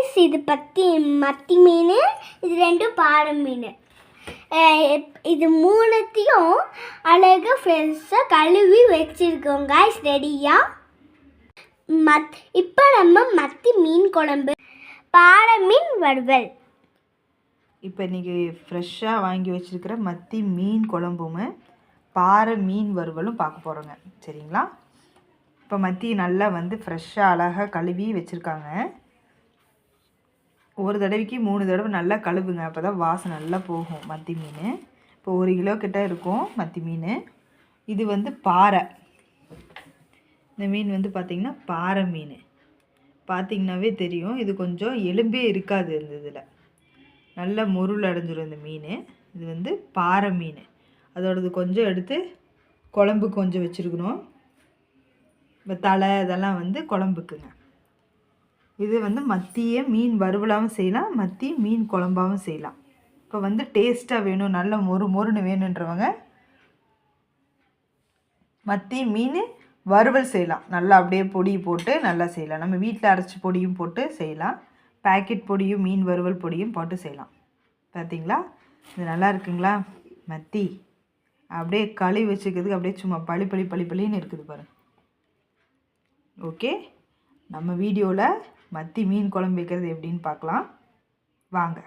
Guys, இது மத்தி மீன், இது ரெண்டும் பாறை மீன். இது மூணுத்தையும் அழகாக ஃப்ரெஷ்ஷாக கழுவி வச்சுருக்கோம் கைஸ், ரெடியாக. இப்போ நம்ம மத்தி மீன் குழம்பு, பாறை மீன் வறுவல். இப்போ இன்றைக்கி ஃப்ரெஷ்ஷாக வாங்கி வச்சுருக்கிற மத்தி மீன் குழம்பும் பாறை மீன் வறுவலும் பார்க்க போகிறோங்க, சரிங்களா? இப்போ மத்தி நல்லா ஃப்ரெஷ்ஷாக அழகாக கழுவி வச்சுருக்காங்க. ஒரு தடவைக்கு 3 தடவை நல்லா கழுவுங்க, அப்போ தான் வாசம் நல்லா போகும் மத்தி மீன். இப்போ 1 கிலோ கிட்ட இருக்கும் மத்தி மீன். இது பாறை, இந்த மீன் பார்த்திங்கன்னா பாறை மீன். பார்த்திங்கனாவே தெரியும், இது கொஞ்சம் எலும்பே இருக்காது இந்த இதில், நல்ல முருள் அடைஞ்சிடும் இந்த மீன். இது பாறை மீன். அதோடது கொஞ்சம் எடுத்து குழம்பு கொஞ்சம் வச்சுருக்கணும். இப்போ தலை இதெல்லாம் குழம்புக்குங்க. இது மத்தியே மீன் வறுவலாகவும் செய்யலாம், மத்தி மீன் குழம்பாகவும் செய்யலாம். இப்போ டேஸ்ட்டாக வேணும், நல்ல மொறுன்னு வேணுன்றவங்க மத்தி மீன் வறுவல் செய்யலாம். நல்லா அப்படியே பொடி போட்டு நல்லா செய்யலாம். நம்ம வீட்டில் அரைச்சி பொடியும் போட்டு செய்யலாம், பேக்கெட் பொடியும் மீன் வறுவல் பொடியும் போட்டு செய்யலாம். பார்த்தீங்களா, இது நல்லா இருக்குங்களா? மத்தி அப்படியே கழுவி வச்சுக்கிறதுக்கு அப்படியே சும்மா பளின்னு இருக்குது பாருங்கள். ஓகே, நம்ம வீடியோவில் மத்தி மீன் குழம்பு வைக்கிறது எப்படின்னு பார்க்கலாம் வாங்க.